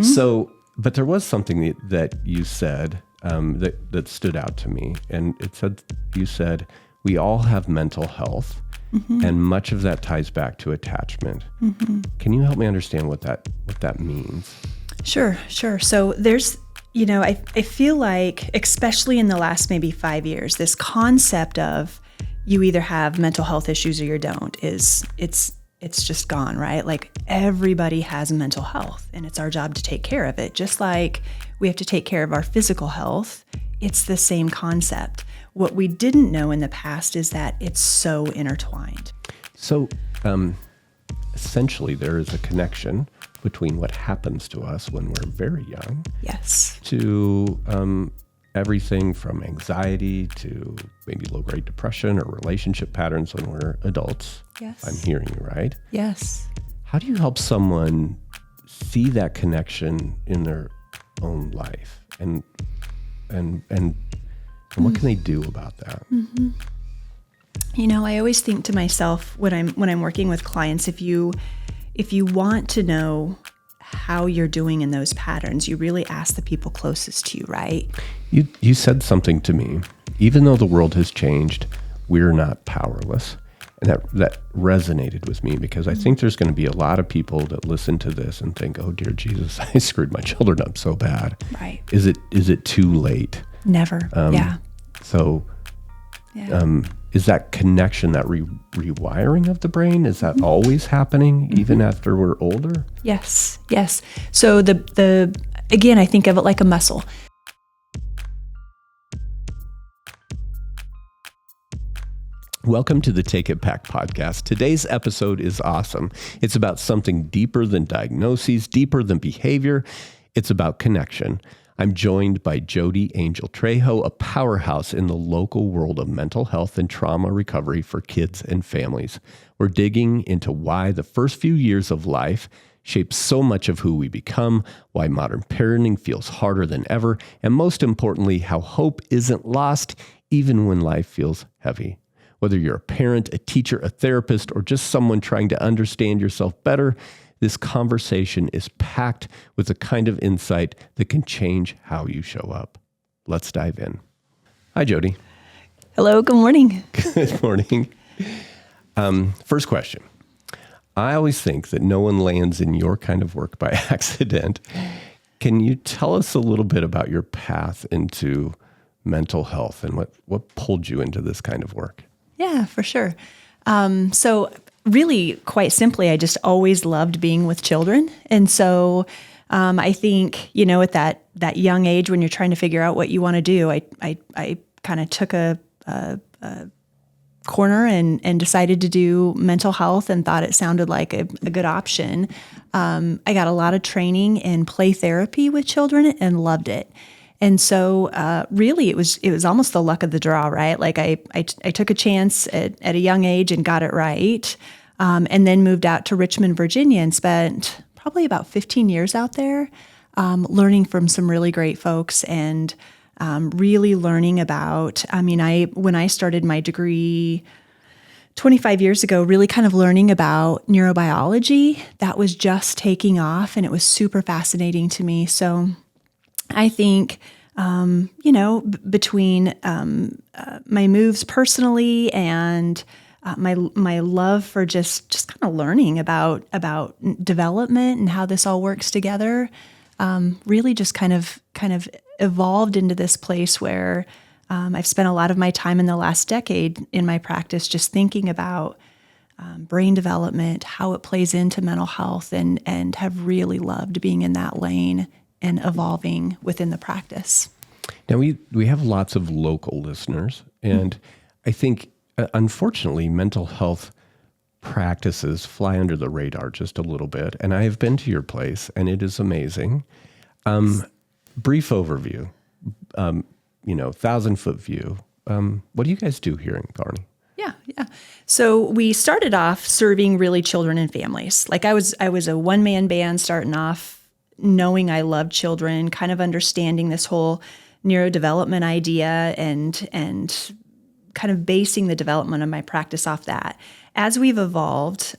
So, but there was something that you said that stood out to me. And you said, we all have mental health. And much of that ties back to attachment. Can you help me understand what that means? Sure. So there's, I feel like, especially in the last maybe 5 years, this concept of you either have mental health issues or you don't it's just gone, right? Like everybody has mental health and it's our job to take care of it. Just like we have to take care of our physical health, it's the same concept. What we didn't know in the past is that it's so intertwined. So essentially there is a connection between what happens to us when we're very young. Yes. To everything from anxiety to maybe low-grade depression or relationship patterns when we're adults. Yes. I'm hearing you right. Yes. How do you help someone see that connection in their own life? And what can they do about that? I always think to myself when I'm working with clients, if you want to know how you're doing in those patterns, you really ask the people closest to you, right? You said something to me. Even though the world has changed, we're not powerless. And that resonated with me because I think there's going to be a lot of people that listen to this and think, oh, dear Jesus, I screwed my children up so bad. Right. Is it too late? Never. Yeah. So is that connection, that rewiring of the brain, is that always happening even after we're older? Yes. So the again, I think of it like a muscle. Welcome to the Take It Back podcast. Today's episode is awesome. It's about something deeper than diagnoses, deeper than behavior. It's about connection. I'm joined by Jody Angel Trejo, a powerhouse in the local world of mental health and trauma recovery for kids and families. We're digging into why the first few years of life shape so much of who we become, why modern parenting feels harder than ever, and most importantly, how hope isn't lost even when life feels heavy. Whether you're a parent, a teacher, a therapist, or just someone trying to understand yourself better, this conversation is packed with the kind of insight that can change how you show up. Let's dive in. Hi, Jody. Hello, good morning. Good morning. First question. I always think that no one lands in your kind of work by accident. Can you tell us a little bit about your path into mental health and what pulled you into this kind of work? Yeah, for sure. So really, quite simply, I just always loved being with children. And so I think, at that young age when you're trying to figure out what you want to do, I kind of took a corner and decided to do mental health and thought it sounded like a good option. I got a lot of training in play therapy with children and loved it. And so really it was almost the luck of the draw, right? Like I took a chance at a young age and got it right. And then moved out to Richmond, Virginia and spent probably about 15 years out there learning from some really great folks and really learning about, when I started my degree 25 years ago, really kind of learning about neurobiology, that was just taking off and it was super fascinating to me. So I think, between my moves personally and my love for just kind of learning about development and how this all works together, really just kind of evolved into this place where I've spent a lot of my time in the last decade in my practice just thinking about brain development, how it plays into mental health, and have really loved being in that lane and evolving within the practice. Now, we have lots of local listeners, and I think, unfortunately, mental health practices fly under the radar just a little bit, and I have been to your place, and it is amazing. Brief overview, 1,000-foot view. What do you guys do here in Kearney? Yeah. So we started off serving really children and families. Like I was a one-man band starting off, knowing I loved children, kind of understanding this whole neurodevelopment idea and kind of basing the development of my practice off that. As we've evolved,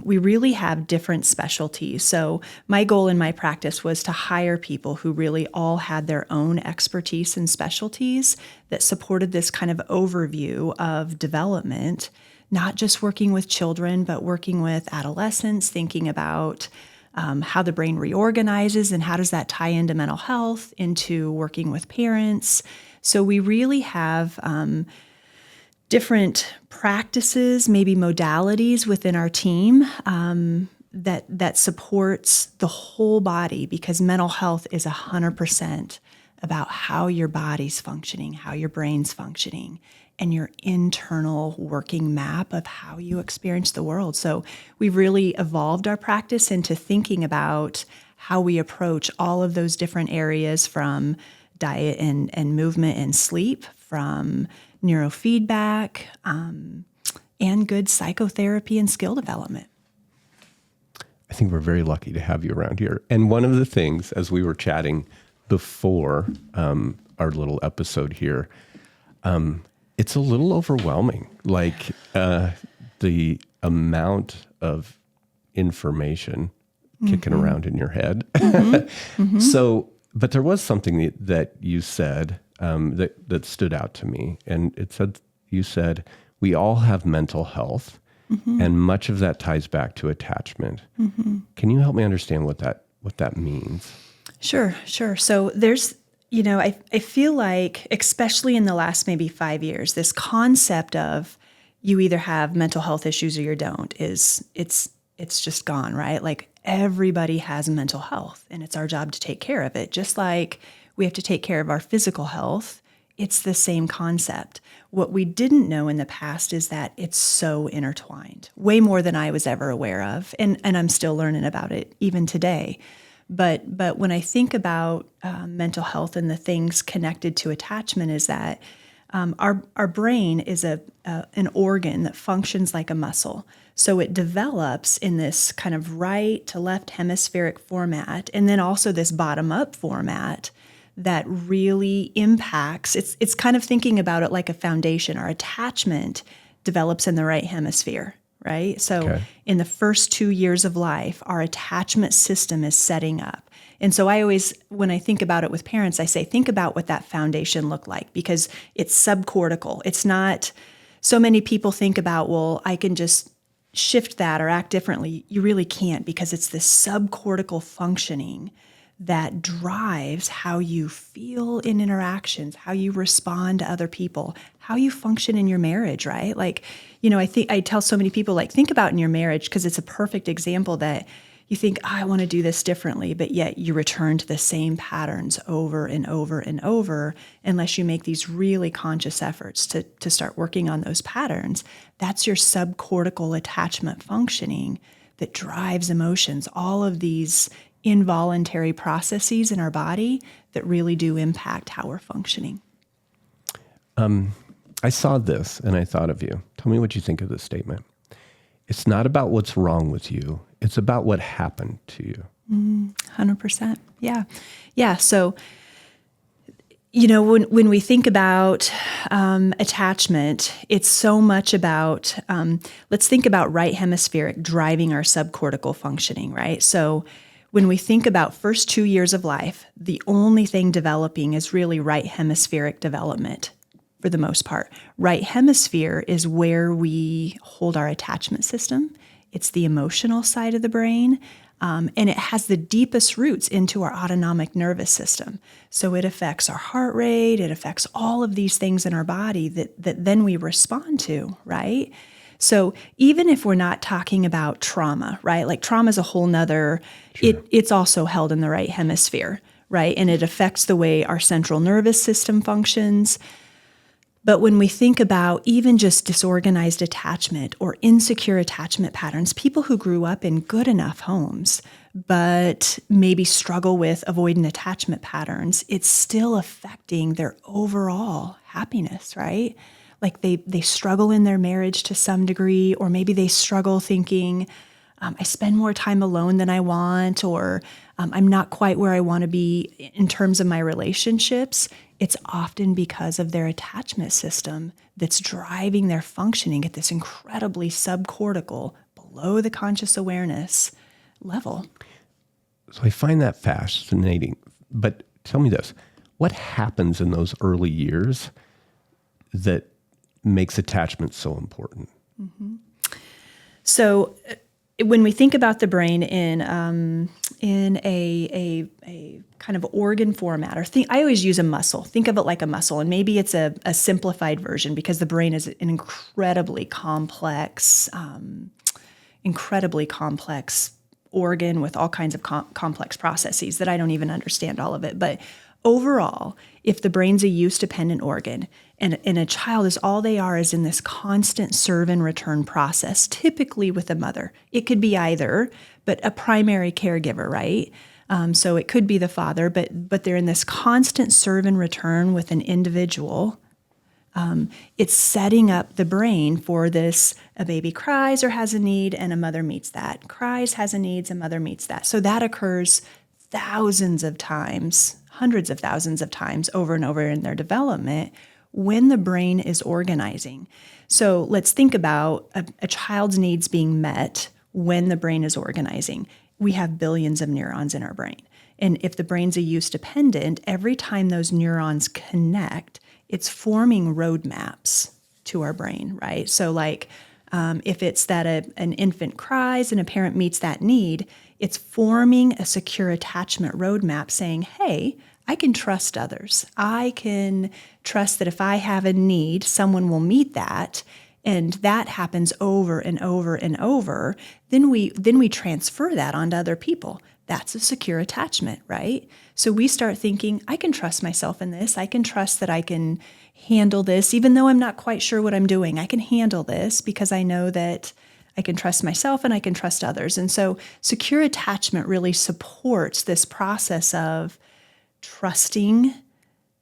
we really have different specialties. So my goal in my practice was to hire people who really all had their own expertise and specialties that supported this kind of overview of development, not just working with children, but working with adolescents, thinking about how the brain reorganizes and how does that tie into mental health, into working with parents. So we really have different practices, maybe modalities within our team that supports the whole body, because mental health is 100% about how your body's functioning, how your brain's functioning, and your internal working map of how you experience the world. So we've really evolved our practice into thinking about how we approach all of those different areas, from diet and movement and sleep, from neurofeedback, and good psychotherapy and skill development. I think we're very lucky to have you around here. And one of the things, as we were chatting before our little episode here, it's a little overwhelming, like the amount of information kicking around in your head. So, but there was something that you said that stood out to me. And you said, we all have mental health, and much of that ties back to attachment. Can you help me understand what that means? Sure. So there's, I feel like, especially in the last maybe 5 years, this concept of you either have mental health issues or you don't it's just gone, right? Like, everybody has mental health, and it's our job to take care of it. Just like we have to take care of our physical health, it's the same concept. What we didn't know in the past is that it's so intertwined, way more than I was ever aware of, and I'm still learning about it even today. But when I think about mental health and the things connected to attachment, is that our brain is an organ that functions like a muscle. So it develops in this kind of right to left hemispheric format, and then also this bottom up format that really impacts. It's kind of thinking about it like a foundation. Our attachment develops in the right hemisphere, right? So in the first 2 years of life, our attachment system is setting up. And so I always, when I think about it with parents, I say, think about what that foundation looked like, because it's subcortical. It's not, so many people think about, well, I can just shift that or act differently. You really can't, because it's this subcortical functioning that drives how you feel in interactions, how you respond to other people, how you function in your marriage, right? Like, I tell so many people, like, think about in your marriage, because it's a perfect example that you think, I want to do this differently, but yet you return to the same patterns over and over and over, unless you make these really conscious efforts to start working on those patterns. That's your subcortical attachment functioning that drives emotions, all of these involuntary processes in our body that really do impact how we're functioning. I saw this and I thought of you. Tell me what you think of this statement. It's not about what's wrong with you. It's about what happened to you. 100%. Yeah. So, when we think about attachment, it's so much about, let's think about right hemispheric driving our subcortical functioning, right? So when we think about first 2 years of life, the only thing developing is really right hemispheric development for the most part. Right hemisphere is where we hold our attachment system. It's the emotional side of the brain, and it has the deepest roots into our autonomic nervous system. So it affects our heart rate, it affects all of these things in our body that then we respond to, right? So even if we're not talking about trauma, right? Like, trauma is a whole nother, it's also held in the right hemisphere, right? And it affects the way our central nervous system functions. But when we think about even just disorganized attachment or insecure attachment patterns, people who grew up in good enough homes, but maybe struggle with avoidant attachment patterns, it's still affecting their overall happiness, right? Like they struggle in their marriage to some degree, or maybe they struggle thinking, I spend more time alone than I want, or I'm not quite where I want to be in terms of my relationships. it's often because of their attachment system that's driving their functioning at this incredibly subcortical, below the conscious awareness level. So I find that fascinating. But tell me this, what happens in those early years that makes attachment so important? So when we think about the brain in a kind of organ format, or I always use a muscle. Think of it like a muscle, and maybe it's a simplified version because the brain is an incredibly complex organ with all kinds of complex processes that I don't even understand all of it. But overall, if the brain's a use-dependent organ and a child is all they are is in this constant serve and return process, typically with a mother. It could be either, but a primary caregiver, right? So it could be the father, but they're in this constant serve and return with an individual. It's setting up the brain for this: a baby cries or has a need and a mother meets that. Cries, has a need, a mother meets that. So that occurs thousands of times, hundreds of thousands of times over and over in their development when the brain is organizing. So let's think about a child's needs being met when the brain is organizing. We have billions of neurons in our brain. And if the brain's a use dependent, every time those neurons connect, it's forming roadmaps to our brain, right? So like if it's that an infant cries and a parent meets that need, it's forming a secure attachment roadmap saying, hey, I can trust others. I can trust that if I have a need, someone will meet that. And that happens over and over and over. Then we transfer that onto other people. That's a secure attachment, right? So we start thinking, I can trust myself in this. I can trust that I can handle this, even though I'm not quite sure what I'm doing. I can handle this because I know that I can trust myself and I can trust others. And so secure attachment really supports this process of trusting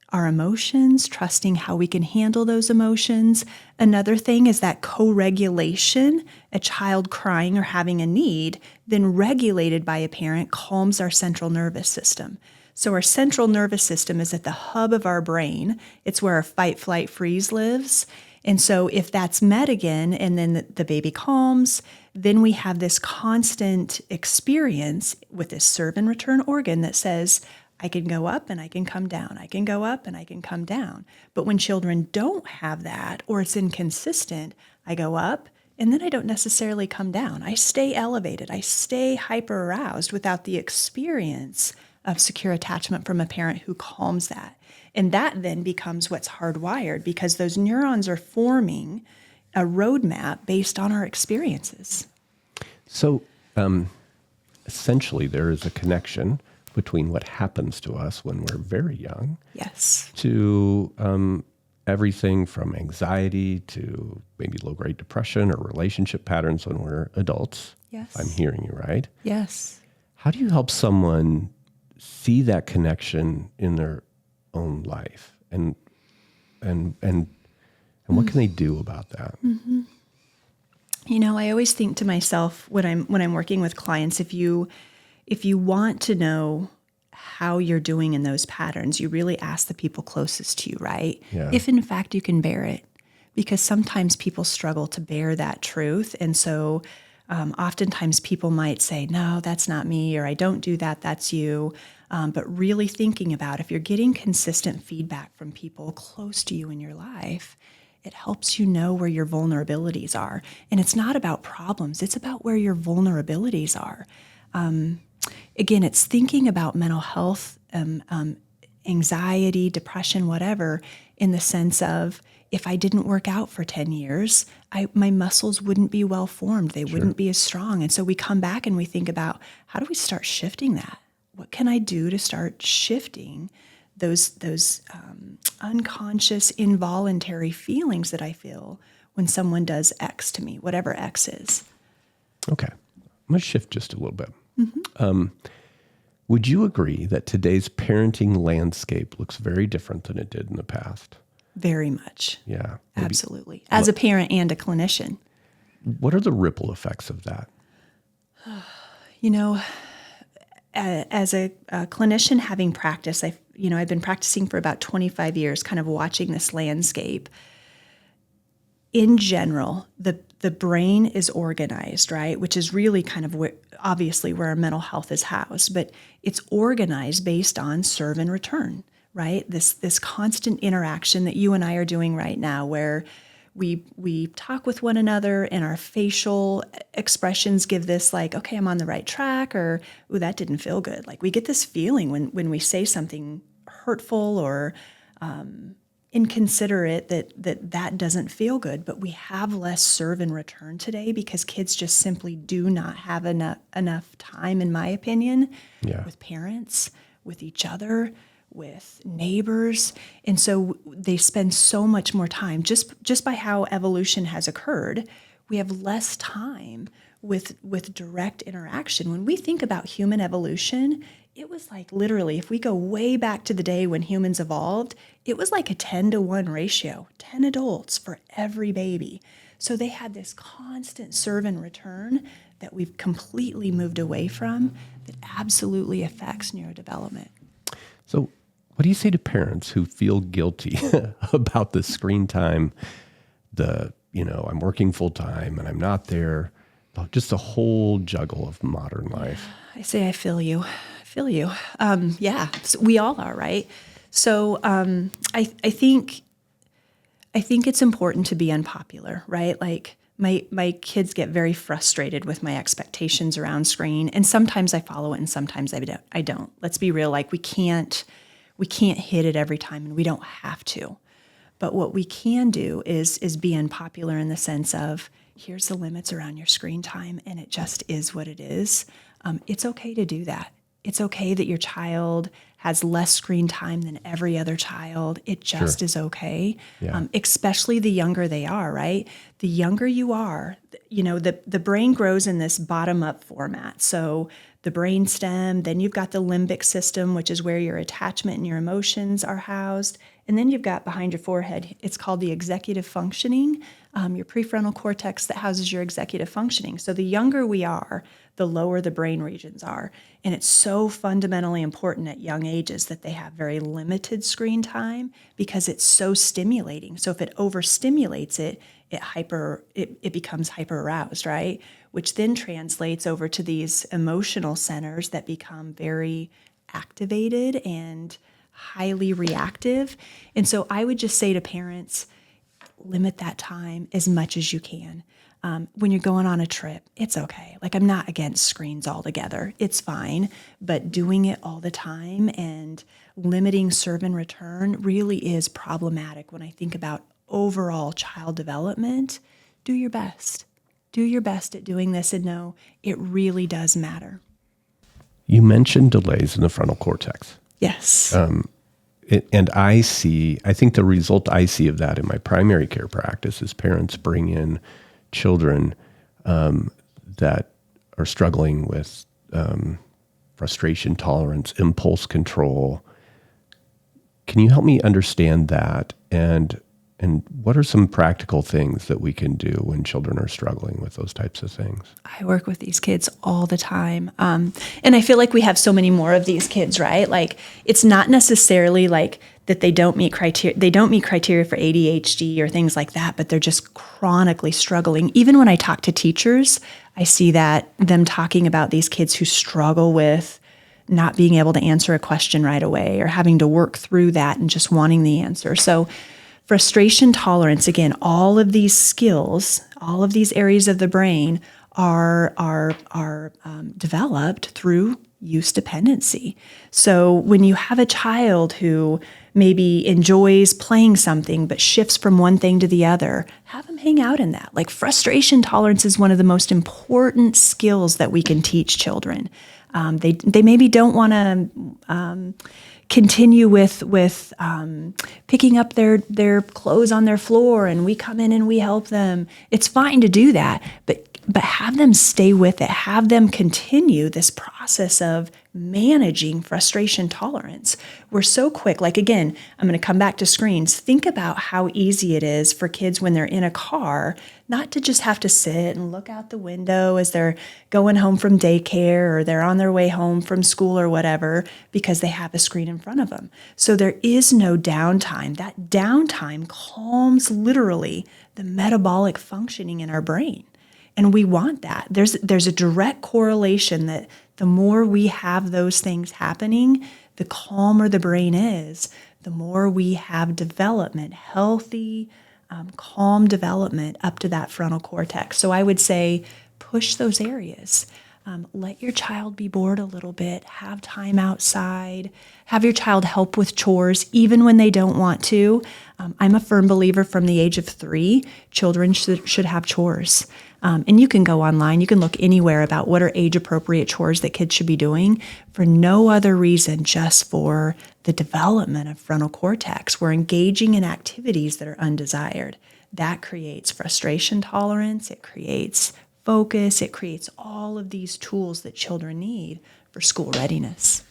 our emotions, trusting how we can handle those emotions. Another thing is that co-regulation, a child crying or having a need, then regulated by a parent, calms our central nervous system. So our central nervous system is at the hub of our brain. It's where our fight, flight, freeze lives. And so if that's met again, and then the baby calms, then we have this constant experience with this serve and return organ that says, I can go up and I can come down. I can go up and I can come down. But when children don't have that, or it's inconsistent, I go up and then I don't necessarily come down. I stay elevated. I stay hyper aroused without the experience of secure attachment from a parent who calms that. And that then becomes what's hardwired because those neurons are forming a roadmap based on our experiences. So essentially there is a connection between what happens to us when we're very young, yes, to everything from anxiety to maybe low-grade depression or relationship patterns when we're adults. Yes. I'm hearing you right. Yes. How do you help someone see that connection in their own life, and what can they do about that? Mm-hmm. You know, I always think to myself when I'm working with clients, if you want to know how you're doing in those patterns, you really ask the people closest to you, right? Yeah. If in fact you can bear it, because sometimes people struggle to bear that truth. And so oftentimes people might say, no, that's not me, or I don't do that, that's you. But really thinking about if you're getting consistent feedback from people close to you in your life, it helps you know where your vulnerabilities are. And it's not about problems, it's about where your vulnerabilities are. Again, it's thinking about mental health, anxiety, depression, whatever, in the sense of if I didn't work out for 10 years, my muscles wouldn't be well formed. They wouldn't be as strong. And so we come back and we think about, how do we start shifting that? What can I do to start shifting those unconscious, involuntary feelings that I feel when someone does X to me, whatever X is? Okay. I'm going to shift just a little bit. Mm-hmm. Would you agree that today's parenting landscape looks very different than it did in the past? Very much. Yeah. Absolutely. As a parent and a clinician. What are the ripple effects of that? You know, as a clinician having practiced, I've been practicing for about 25 years, kind of watching this landscape. In general, the brain is organized, right? Which is really kind of obviously where our mental health is housed, but it's organized based on serve and return, right? This constant interaction that you and I are doing right now, where we talk with one another and our facial expressions give this like, okay, I'm on the right track, or, ooh, that didn't feel good. Like we get this feeling when we say something hurtful or inconsiderate that doesn't feel good, but we have less serve and return today because kids just simply do not have enough time, in my opinion, with parents, with each other, with neighbors. And so they spend so much more time just by how evolution has occurred. We have less time with direct interaction. When we think about human evolution, it was like literally, if we go way back to the day when humans evolved, it was like a 10-to-1 ratio, 10 adults for every baby. So they had this constant serve and return that we've completely moved away from that absolutely affects neurodevelopment. So what do you say to parents who feel guilty about the screen time, I'm working full time and I'm not there, just a whole juggle of modern life? I say, I feel you. So we all are, right? So I think it's important to be unpopular, right? Like my kids get very frustrated with my expectations around screen, and sometimes I follow it and sometimes I don't. Let's be real, like we can't hit it every time, and we don't have to. But what we can do is be unpopular in the sense of, here's the limits around your screen time, and it just is what it is. It's okay to do that. It's okay that your child has less screen time than every other child. It just is okay, especially the younger they are, right? The younger you are, the brain grows in this bottom-up format. So the brain stem, then you've got the limbic system, which is where your attachment and your emotions are housed. And then you've got behind your forehead, it's called the executive functioning, your prefrontal cortex that houses your executive functioning. So the younger we are, the lower the brain regions are. And it's so fundamentally important at young ages that they have very limited screen time because it's so stimulating. So if it overstimulates it becomes hyper-aroused, right? Which then translates over to these emotional centers that become very activated and highly reactive. And so I would just say to parents, limit that time as much as you can. When you're going on a trip, it's okay. Like, I'm not against screens altogether. It's fine. But doing it all the time and limiting serve and return really is problematic when I think about overall child development. Do your best. Do your best at doing this, and know it really does matter. You mentioned delays in the frontal cortex. Yes. And I think the result I see of that in my primary care practice is parents bring in children that are struggling with frustration tolerance, impulse control. Can you help me understand that? And what are some practical things that we can do when children are struggling with those types of things? I work with these kids all the time. And I feel like we have so many more of these kids, right? Like, it's not necessarily like that they don't meet criteria. They don't meet criteria for ADHD or things like that, but they're just chronically struggling. Even when I talk to teachers, I see them talking about these kids who struggle with not being able to answer a question right away or having to work through that and just wanting the answer. So frustration tolerance, again, all of these skills, all of these areas of the brain are developed through use dependency. So when you have a child who maybe enjoys playing something but shifts from one thing to the other, have them hang out in that. Like, frustration tolerance is one of the most important skills that we can teach children. They maybe don't want to continue with picking up their clothes on their floor, and we come in and we help them. It's fine to do that, but have them stay with it. Have them continue this process of managing frustration tolerance. We're so quick. Like, again, I'm going to come back to screens. Think about how easy it is for kids when they're in a car not to just have to sit and look out the window as they're going home from daycare or they're on their way home from school or whatever because they have a screen in front of them. So there is no downtime. That downtime calms literally the metabolic functioning in our brain. And we want that. There's a direct correlation that the more we have those things happening, the calmer the brain is, the more we have development, healthy, calm development up to that frontal cortex. So I would say push those areas. Let your child be bored a little bit, have time outside, have your child help with chores, even when they don't want to. I'm a firm believer from the age of 3, children should have chores. And you can go online, you can look anywhere about what are age-appropriate chores that kids should be doing for no other reason, just for the development of frontal cortex. We're engaging in activities that are undesired. That creates frustration tolerance, it creates focus, it creates all of these tools that children need for school readiness.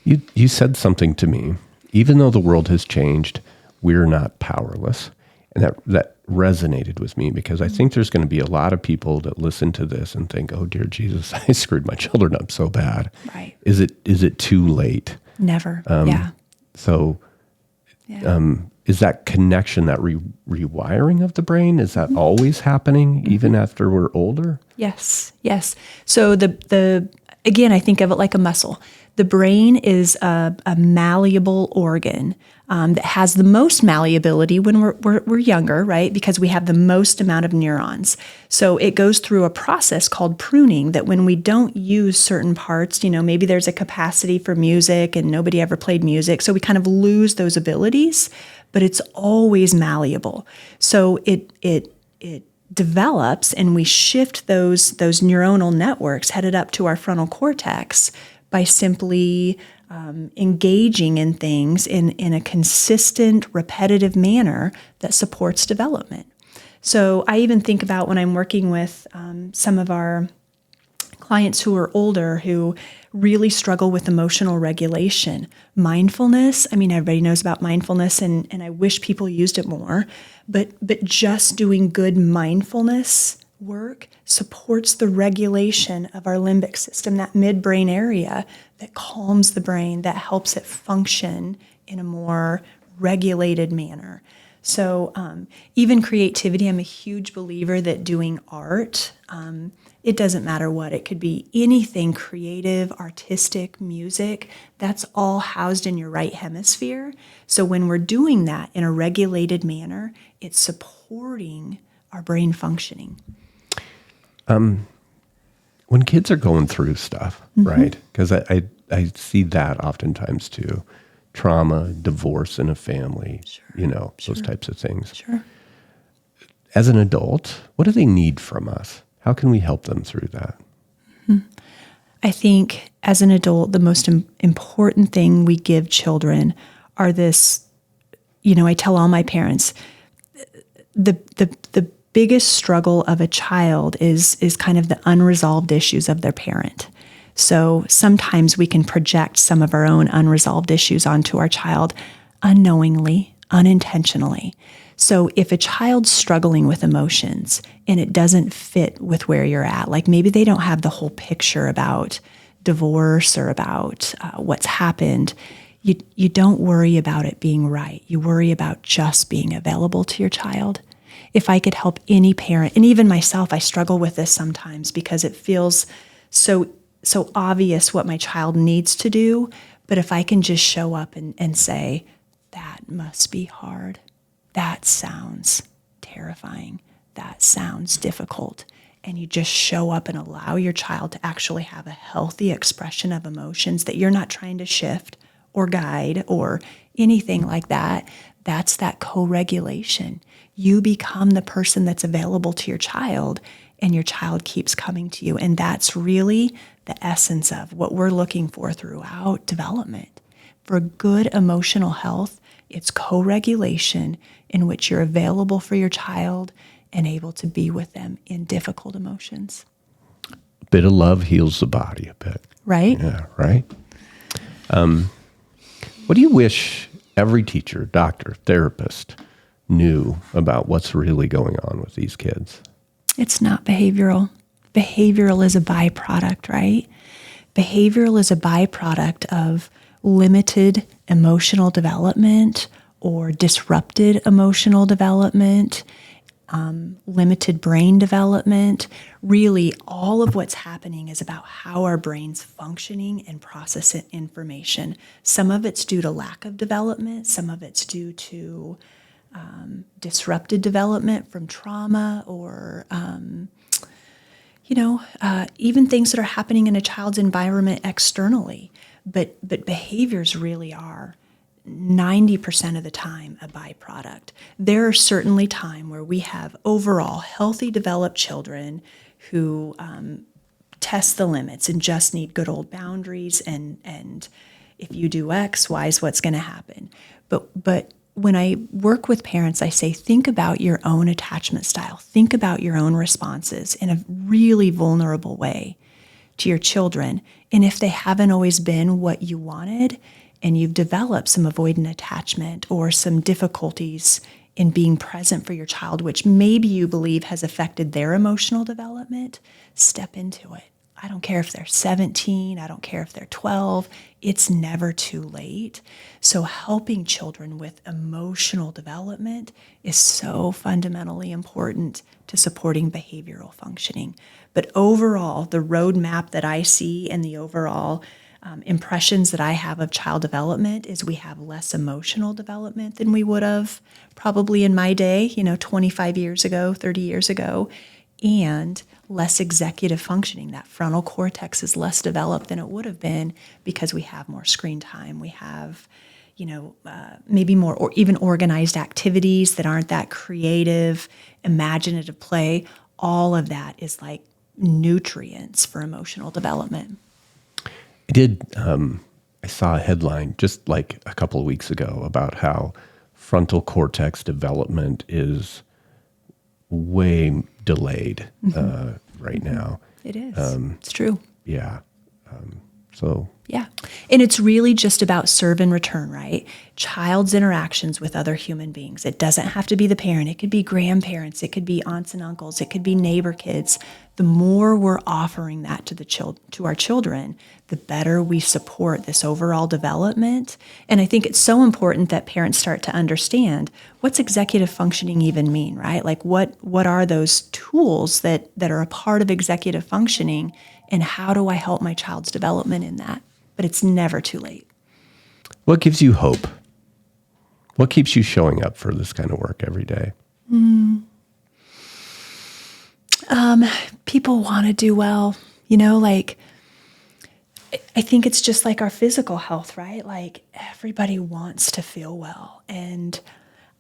You said something to me. Even though the world has changed, we're not powerless. And that resonated with me because I think there's going to be a lot of people that listen to this and think, oh, dear Jesus, I screwed my children up so bad. Right. Is it too late? Never. So is that connection, that rewiring of the brain, is that always happening even after we're older? Yes. So again, I think of it like a muscle. The brain is a malleable organ that has the most malleability when we're younger, right? Because we have the most amount of neurons. So it goes through a process called pruning that when we don't use certain parts, maybe there's a capacity for music and nobody ever played music. So we kind of lose those abilities, but it's always malleable. So it develops and we shift those neuronal networks headed up to our frontal cortex by simply engaging in things in a consistent, repetitive manner that supports development. So I even think about when I'm working with some of our clients who are older who really struggle with emotional regulation. Mindfulness, everybody knows about mindfulness and I wish people used it more, but just doing good mindfulness work supports the regulation of our limbic system, that midbrain area that calms the brain, that helps it function in a more regulated manner. So even creativity, I'm a huge believer that doing art, it doesn't matter what, it could be anything creative, artistic, music, that's all housed in your right hemisphere. So when we're doing that in a regulated manner, it's supporting our brain functioning. When kids are going through stuff, right? Because I see that oftentimes too. Trauma, divorce in a family, those types of things. Sure. As an adult, what do they need from us? How can we help them through that? I think as an adult, the most important thing we give children are this, I tell all my parents, the biggest struggle of a child is kind of the unresolved issues of their parent. So sometimes we can project some of our own unresolved issues onto our child unknowingly, unintentionally. So if a child's struggling with emotions and it doesn't fit with where you're at, like maybe they don't have the whole picture about divorce or about what's happened, you don't worry about it being right. You worry about just being available to your child. If I could help any parent, and even myself, I struggle with this sometimes because it feels so obvious what my child needs to do. But if I can just show up and say, that must be hard. That sounds terrifying. That sounds difficult. And you just show up and allow your child to actually have a healthy expression of emotions that you're not trying to shift or guide or anything like that. That's that co-regulation. You become the person that's available to your child and your child keeps coming to you. And that's really the essence of what we're looking for throughout development. For good emotional health, it's co-regulation in which you're available for your child and able to be with them in difficult emotions. bit of love heals the body a bit. Right? Yeah, right? What do you wish every teacher, doctor, therapist knew about what's really going on with these kids? It's not behavioral. Behavioral is a byproduct, right? Behavioral is a byproduct of limited emotional development or disrupted emotional development, limited brain development. Really, all of what's happening is about how our brain's functioning and processing information. Some of it's due to lack of development. Some of it's due to disrupted development from trauma or even things that are happening in a child's environment externally. But behaviors really are 90% of the time a byproduct. There are certainly times where we have overall healthy, developed children who test the limits and just need good old boundaries. And if you do X, Y is what's going to happen. But when I work with parents, I say, think about your own attachment style. Think about your own responses in a really vulnerable way to your children. And if they haven't always been what you wanted, and you've developed some avoidant attachment or some difficulties in being present for your child, which maybe you believe has affected their emotional development, step into it. I don't care if they're 17, I don't care if they're 12, it's never too late. So helping children with emotional development is so fundamentally important to supporting behavioral functioning. But overall, the roadmap that I see and the overall impressions that I have of child development is we have less emotional development than we would have probably in my day, 25 years ago, 30 years ago, and less executive functioning. That frontal cortex is less developed than it would have been because we have more screen time. We have, maybe more or even organized activities that aren't that creative, imaginative play. All of that is like nutrients for emotional development. I saw a headline just like a couple of weeks ago about how frontal cortex development is way delayed right now. It is. It's true. Yeah. Yeah. And it's really just about serve and return, right? Child's interactions with other human beings. It doesn't have to be the parent. It could be grandparents. It could be aunts and uncles. It could be neighbor kids. The more we're offering that to our children, the better we support this overall development. And I think it's so important that parents start to understand what's executive functioning even mean, right? Like what are those tools that are a part of executive functioning, and how do I help my child's development in that? But it's never too late. What gives you hope? What keeps you showing up for this kind of work every day? People want to do well, I think it's just like our physical health, right? Like everybody wants to feel well. And,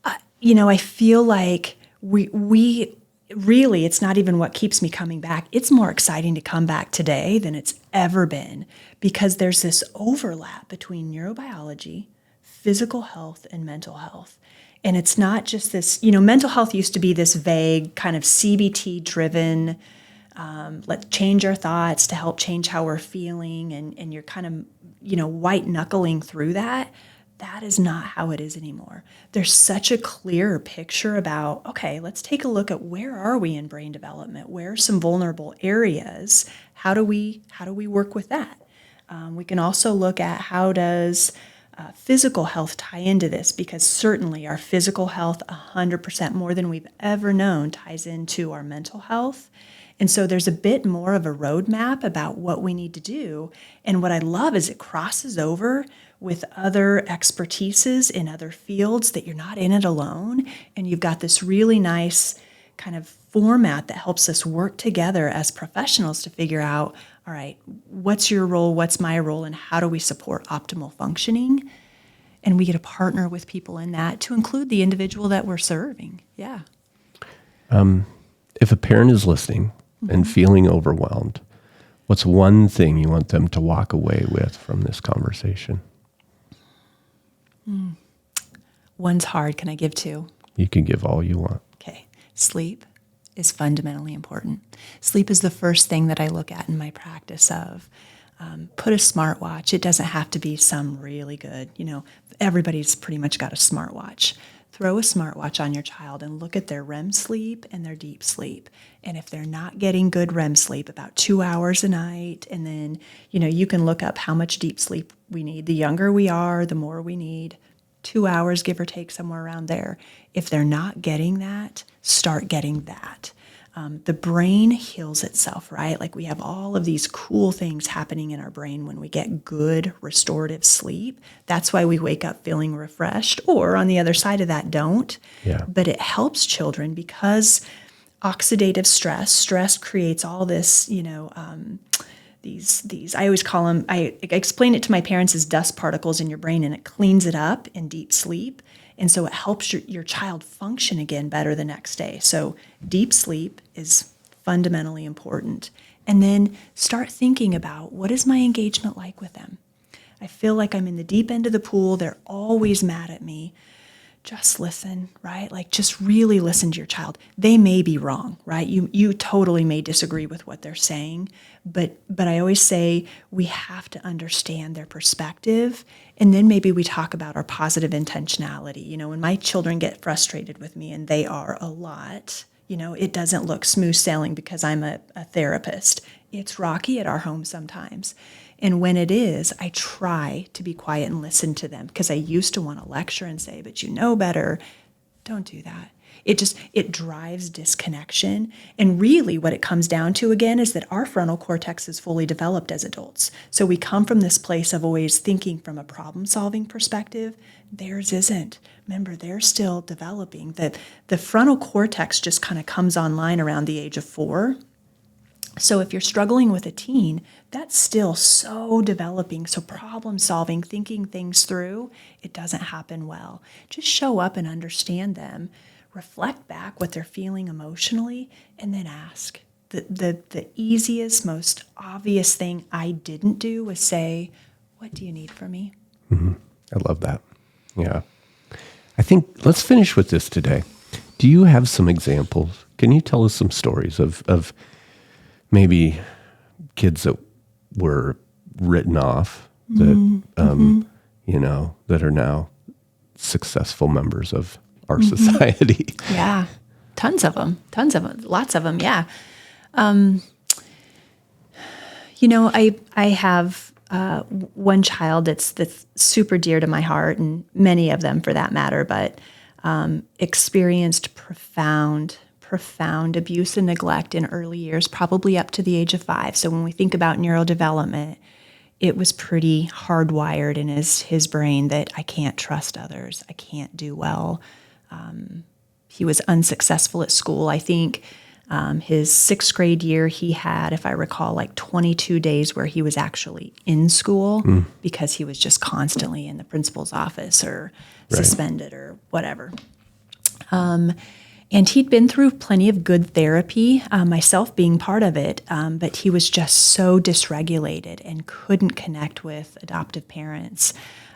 I feel like we really, it's not even what keeps me coming back. It's more exciting to come back today than it's ever been because there's this overlap between neurobiology, physical health, and mental health. And it's not just this, mental health used to be this vague kind of CBT-driven, let's change our thoughts to help change how we're feeling. And you're kind of, white knuckling through that. That is not how it is anymore. There's such a clearer picture about, okay, let's take a look at where are we in brain development? Where are some vulnerable areas? How do we work with that? We can also look at how does physical health tie into this, because certainly our physical health 100% more than we've ever known ties into our mental health. And so there's a bit more of a roadmap about what we need to do. And what I love is it crosses over with other expertises in other fields that you're not in it alone. And you've got this really nice kind of format that helps us work together as professionals to figure out, all right, what's your role, what's my role, and how do we support optimal functioning? And we get to partner with people in that to include the individual that we're serving. Yeah. If a parent is listening and feeling overwhelmed, what's one thing you want them to walk away with from this conversation? One's hard. Can I give two? You can give all you want. Okay. Sleep is fundamentally important. Sleep is the first thing that I look at in my practice of. Put a smartwatch. It doesn't have to be some really good, everybody's pretty much got a smartwatch. Throw a smartwatch on your child and look at their REM sleep and their deep sleep. And if they're not getting good REM sleep, about 2 hours a night, and then, you can look up how much deep sleep we need. The younger we are, the more we need. 2 hours, give or take, somewhere around there. If they're not getting that, start getting that. The brain heals itself, right? Like we have all of these cool things happening in our brain when we get good restorative sleep. That's why we wake up feeling refreshed, or on the other side of that, don't. Yeah. But it helps children because oxidative stress creates all this, these, I always call them, I explain it to my parents as dust particles in your brain, and it cleans it up in deep sleep. And so it helps your child function again better the next day. So deep sleep is fundamentally important. And then start thinking about, what is my engagement like with them? I feel like I'm in the deep end of the pool. They're always mad at me. Just listen, right? Like just really listen to your child. They may be wrong, right? You totally may disagree with what they're saying, but I always say we have to understand their perspective, and then maybe we talk about our positive intentionality. When my children get frustrated with me, and they are a lot, it doesn't look smooth sailing because I'm a therapist. It's rocky at our home sometimes. And when it is, I try to be quiet and listen to them, because I used to want to lecture and say, but you know better. Don't do that. It drives disconnection. And really what it comes down to again is that our frontal cortex is fully developed as adults. So we come from this place of always thinking from a problem-solving perspective. Theirs isn't. Remember, they're still developing. The frontal cortex just kind of comes online around the age of 4. So if you're struggling with a teen, that's still so developing. So problem solving, thinking things through, it doesn't happen well. Just show up and understand them, reflect back what they're feeling emotionally, and then ask. The easiest, most obvious thing I didn't do was say, what do you need from me? Mm-hmm. I love that. Yeah. I think let's finish with this today. Do you have some examples? Can you tell us some stories of maybe kids that were written off that, that are now successful members of our society? Yeah. Tons of them, lots of them. Yeah. I have one child that's super dear to my heart, and many of them for that matter, but experienced profound abuse and neglect in early years, probably up to the age of 5. So when we think about neurodevelopment, it was pretty hardwired in his brain that I can't trust others. I can't do well. He was unsuccessful at school. I think his 6th grade year, he had, if I recall, like 22 days where he was actually in school because he was just constantly in the principal's office or suspended or whatever. And he'd been through plenty of good therapy, myself being part of it, but he was just so dysregulated and couldn't connect with adoptive parents.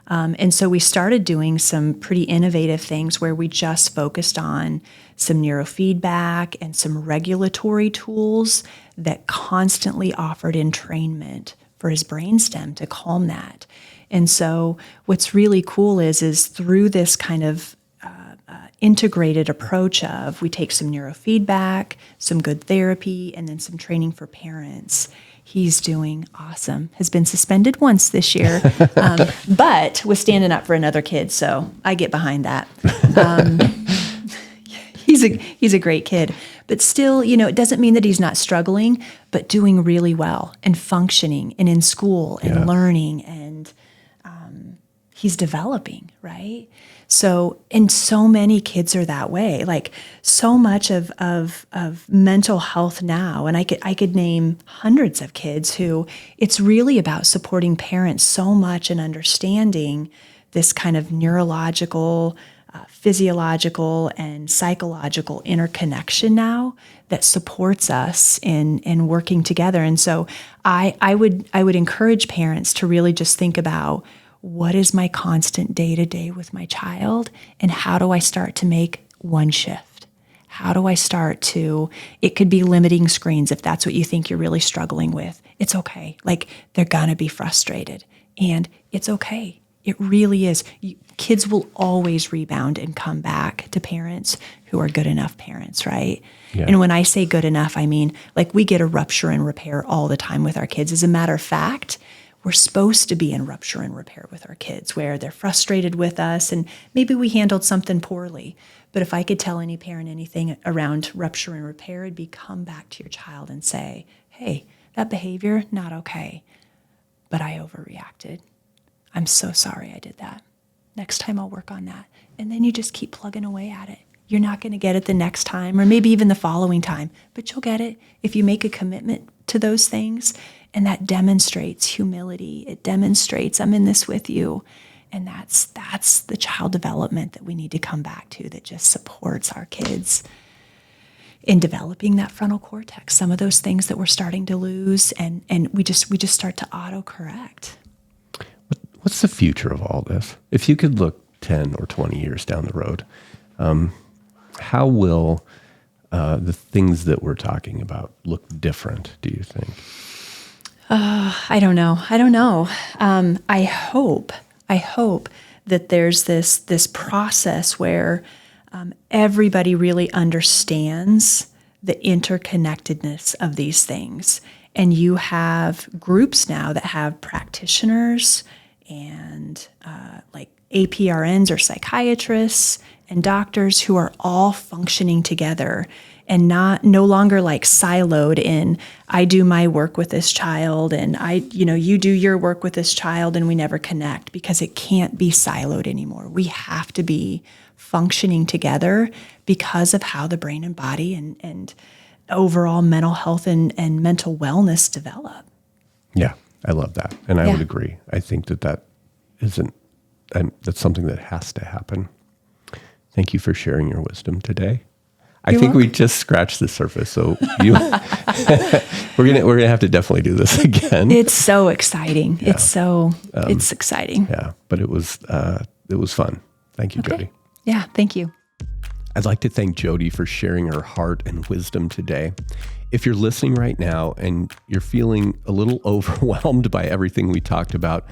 And so we started doing some pretty innovative things where we just focused on some neurofeedback and some regulatory tools that constantly offered entrainment for his brainstem to calm that. And so what's really cool is through this kind of integrated approach of we take some neurofeedback, some good therapy, and then some training for parents. He's doing awesome. Has been suspended once this year, but was standing up for another kid, so I get behind that. He's a great kid, but still, it doesn't mean that he's not struggling, but doing really well and functioning and in school and learning, and he's developing, right? So, and so many kids are that way. Like so much of mental health now, and I could name hundreds of kids who it's really about supporting parents so much and understanding this kind of neurological, physiological, and psychological interconnection now that supports us in working together. And so, I would encourage parents to really just think about, what is my constant day-to-day with my child, and how do I start to make one shift? How do I start to, it could be limiting screens if that's what you think you're really struggling with. It's okay. Like, they're going to be frustrated, and it's okay. It really is. Kids will always rebound and come back to parents who are good enough parents, right? Yeah. And when I say good enough, I mean, like, we get a rupture and repair all the time with our kids. As a matter of fact, we're supposed to be in rupture and repair with our kids, where they're frustrated with us and maybe we handled something poorly. But if I could tell any parent anything around rupture and repair, it'd be come back to your child and say, hey, that behavior, not okay, but I overreacted. I'm so sorry I did that. Next time I'll work on that. And then you just keep plugging away at it. You're not going to get it the next time or maybe even the following time, but you'll get it if you make a commitment to those things. And that demonstrates humility. It demonstrates I'm in this with you. And that's the child development that we need to come back to, that just supports our kids in developing that frontal cortex. Some of those things that we're starting to lose, and we just start to autocorrect. What's the future of all this? If you could look 10 or 20 years down the road, how will the things that we're talking about look different, do you think? I don't know. I hope that there's this process where everybody really understands the interconnectedness of these things. And you have groups now that have practitioners and like APRNs or psychiatrists and doctors who are all functioning together and no longer like siloed in, I do my work with this child and you do your work with this child and we never connect, because it can't be siloed anymore. We have to be functioning together because of how the brain and body and overall mental health and mental wellness develop. Yeah, I love that. And I would agree. I think that's something that has to happen. Thank you for sharing your wisdom today. I think we just scratched the surface. So we're gonna have to definitely do this again. It's so exciting. Yeah. It's exciting. Yeah, but it was fun. Thank you, Jody. Yeah, thank you. I'd like to thank Jody for sharing her heart and wisdom today. If you're listening right now and you're feeling a little overwhelmed by everything we talked about,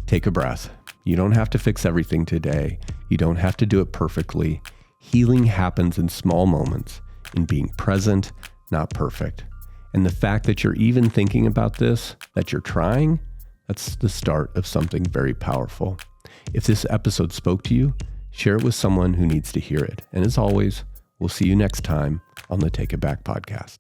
take a breath. You don't have to fix everything today. You don't have to do it perfectly. Healing happens in small moments, in being present, not perfect. And the fact that you're even thinking about this, that you're trying, that's the start of something very powerful. If this episode spoke to you, share it with someone who needs to hear it. And as always, we'll see you next time on the Take It Back podcast.